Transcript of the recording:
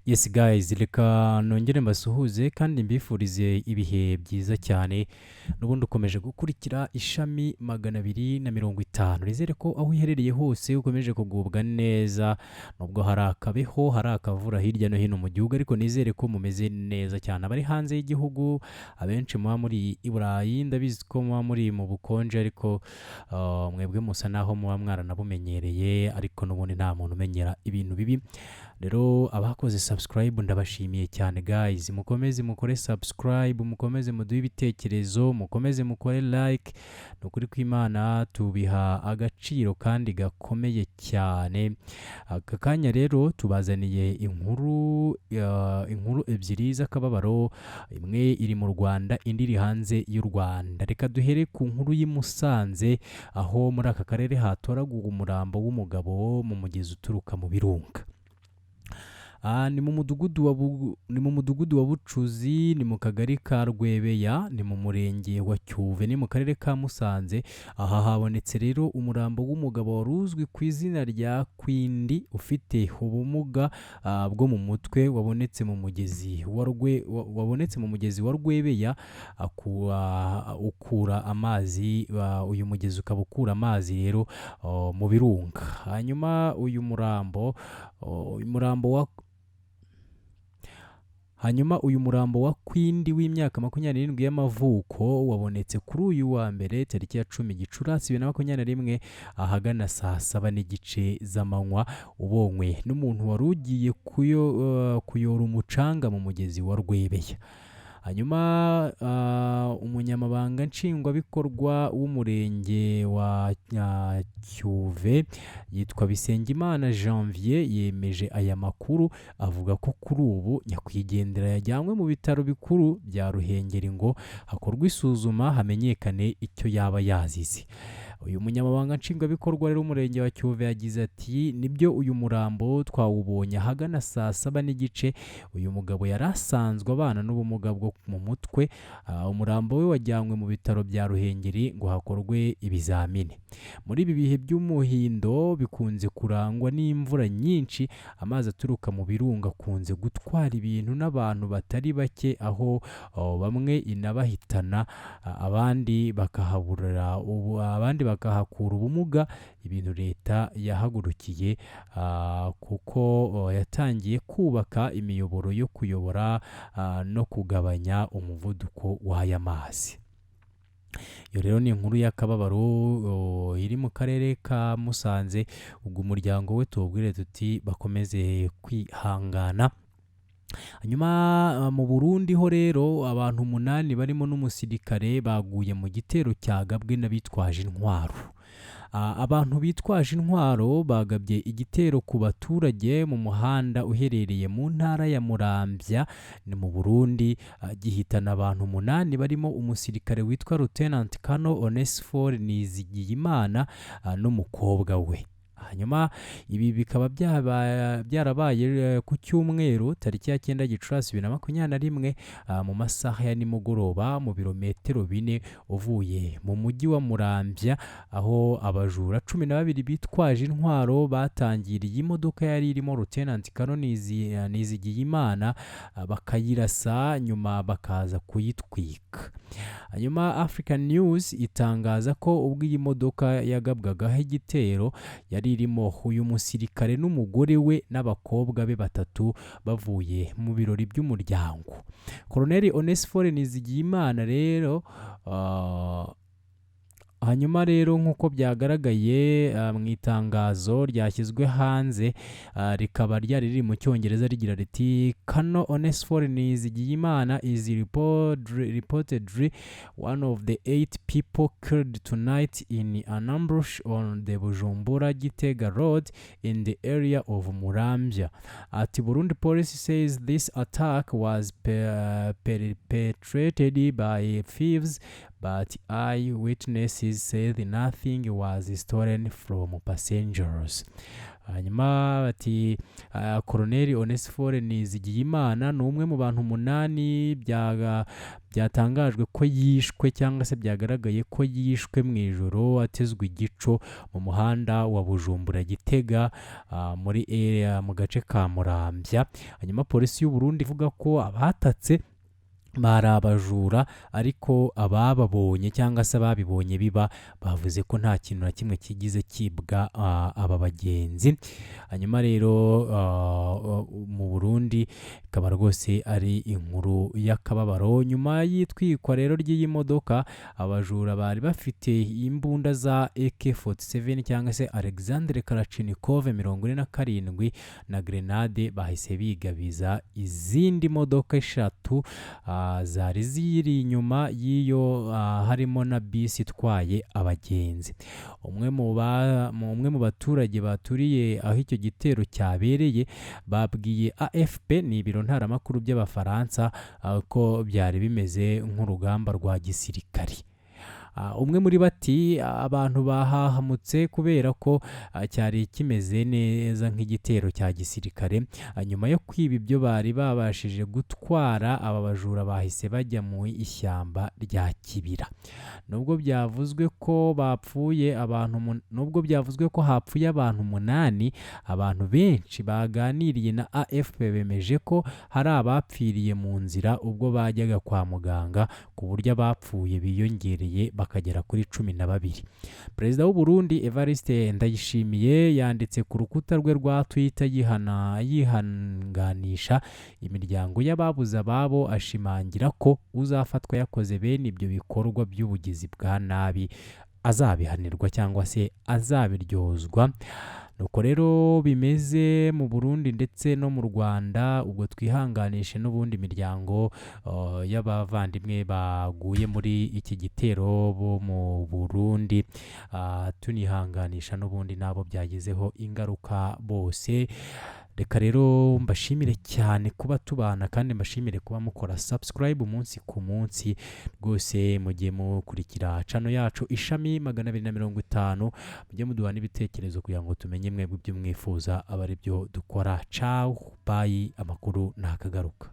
Yes guys, reka nongere mbasuhuze kandi mbifurize ibihe byiza cyane. N'ubundi ukomeje gukurikira ishami 250. Nizere ko aho uherereye hose ukomeje kugubwa neza. Nubwo hari akabeho, hari akavura hirya no hino mu gihugu, ariko nizere ko mumeze neza cyane. Abari hanze y'igihugu, abenshi muba muri i Burayi, ndabizi ko muba muri mu bukonje, ariko mwebwe musa naho muba mwaranabumenyereye, ariko n'ubundi nta muntu umenyera ibintu bibi. Rero abakoze subscribe ndabashimiye cyane guys, mukomeze mukore subscribe, mukomeze muduhe ibitekerezo, mukomeze mukore like. Nukuri kw'Imana tubiha agaciro kandi gakomeye cyane. Aka kanya rero tubazaniye inkuru ebyiri z'akababaro, imwe iri mu Rwanda indi iri hanze y'u Rwanda. Reka duhere ku nkuru y'i Musanze, aho muri aka karere hatoraguwe umurambo w'umugabo mu mugezi uturuka mu birunga. Ni mu mudugudu wa Bucuzi, ni mu kagari ka Rwebeya, ni mu murenge wa Cyuve, ni mu karere ka Musanze. Aha habonetse rero umurambo w'umugabo wari uzwi ku izina rya Kwindi, ufite ubumuga bwo mu mutwe, wabonetse mu mugezi wa Rwebeya, ukura amazi. Uyu mugezi ukaba ukura amazi rero mu birunga. Hanyuma uyu murambo wa Kwindi w'imyaka 27 y'amavuko wabonetse kuri uyu wa mbere tariki ya 10 Gicurasi 2021 ahagana saa 7 n'igice z'amanywa, ubonywe n'umuntu wari ugiye kuyora umucanga mu mugezi wa Rwebeya. Hanyuma umunyamabanga nshingwabikorwa w'umurenge wa Cyuve yitwa Bisengimana Janvier yemeje aya makuru, avuga ko kuri ubu nyakwigendera yajyanywe mu bitaro bikuru bya Ruhengeri ngo hakorwe isuzuma hamenyekane icyo yaba yazize. Uyu munyamabanga nshingwabikorwa rero umurenge wa Cyuve yagize ati nibyo uyu murambo twawubonye ahagana saa 7 n'igice. Uyu mugabo yari asanzwe abana n'ubumuga bwo mu mutwe. Umurambo we wajyanywe mu bitaro bya Ruhengeri ngo hakorwe ibizamini. Muri ibi bihe by'umuhindo bikunze kurangwa n'imvura nyinshi, amazi aturuka mu birunga akunze gutwara ibintu n'abantu batari bake, aho bamwe inabahitana, abandi bakahakura ubumuga. Ibintu leta yahagurukiye kuko yatangiye kubaka imiyoboro yo kuyobora no kugabanya umuvuduko w'aya mazi. Iyo rero ni inkuru y'akababaro iri mu karere ka Musanze. Ubwo umuryango we tubwire tuti bakomeze kwihangana. Hanyuma mu Burundi ho rero abantu 8 barimo n'umusirikare baguye mu gitero cyagabwe n'abitwaje intwaro. Abantu bitwaje intwaro bagabye igitero ku baturage mu muhanda uherereye mu ntara ya Muramvya ni mu Burundi, gihitana abantu 8 barimo umusirikare witwa Lieutenant Colonel Onesphore Nizigiyimana n'umukobwa we. Hanyuma ibi bikaba byarabaye ku cyumweru tariki ya 9 Gicurasi 2021 mu masaha ya nimugoroba mu birometero 4 uvuye mu mujyi wa Muramvya, aho abajura 12 bitwaje intwaro batangiriye imodoka yari irimo Lieutenant Colonel Nizigiyimana bakayirasa, nyuma bakaza kuyitwika. Hanyuma African News itangaza ko ubwo iyi modoka yagabwagaho igitero yari irimo uyu musirikare n'umugore we n'abakobwa be 3 bavuye mu birori by'umuryango. Colonel Onesphore Nizigiyimana rero hanyuma rero nk'uko byagaragaye mu itangazo ryashyizwe hanze, rikaba ryari riri mu Cyongereza rigira riti Colonel Onesphore Nizigiyimana is reportedly one of the 8 people killed tonight in an ambush on the Bujumbura-Gitega road in the area of Muramvya. Burundi police says this attack was perpetrated by thieves, but eyewitnesses said nothing was stolen from passengers. hanyuma bati Koloneli Onesphore Nizigiyimana ni umwe mu bantu 8 byatangajwe ko yishwe cyangwa se byagaragaye ko yishwe mu ijoro atezwe igico mu muhanda wa Bujumbura Gitega muri mu gace ka Murambya. Hanyuma polisi y'u Burundi ivuga ko abatatse bari abajura, ariko abababonye cyangwa se ababibonye biba bavuze ko nta kintu na kimwe kigize kibwa aba bagenzi. Hanyuma rero mu Burundi ikaba rwose ari inkuru y'akababaro. Nyuma y'itwikwa rero ry'iyi modoka, abajura bari bafite imbunda za AK47 cyangwa se Alexandre Kalashnikov 47 na grenade, bahise bigabiza izindi modoka 3 zari ziri inyuma y'iyo, harimo na bisi itwaye abagenzi. Umwe mu baturage baturiye aho icyo gitero cyabereye babwiye AFP, ni ibiro ntaramakuru by'Abafaransa, ko byari bimeze nk'urugamba rwa gisirikari. Umwe muri bati abantu bahahamutse kubera ko cyari kimeze neza nk'igitero cya gisirikare. Nyuma yo kwiba ibyo bari babashije gutwara, aba bajura bahise bajya mu ishyamba rya Kibira. Nubwo byavuzwe ko hapfuye abantu 8, abantu benshi baganiriye na AFP bemeje ko hari abapfiriye mu nzira ubwo bajyaga kwa muganga, ku buryo abapfuye biyongereye bakagera kuri 12. Perezida w'u Burundi Evariste Ndayishimiye yanditse ku rukuta rwe rwa Twitter yihanganisha imiryango y'ababuze ababo, ashimangira ko uzafatwa yakoze bene ibyo bikorwa by'ubugizi bwa nabi azabihanirwa cyangwa se azabiryozwa. Nuko rero bimeze mu Burundi ndetse no mu Rwanda. Ubwo twihanganishe n'ubundi miryango y'abavandimwe baguye muri iki gitero bo mu Burundi, tunihanganisha n'ubundi nabo byagezeho ingaruka bose. Reka rero mbashimire cyane kuba tubana, kandi mbashimire kuba mukora subscribe umunsi ku munsi. Rwose mugiye mukurikira channel yacu ishami 250, mujye muduha n'ibitekerezo kugira ngo tumenye mwebwe ibyo mwifuza aba ari byo dukora. Ciao, bye, amakuru nakagaruka.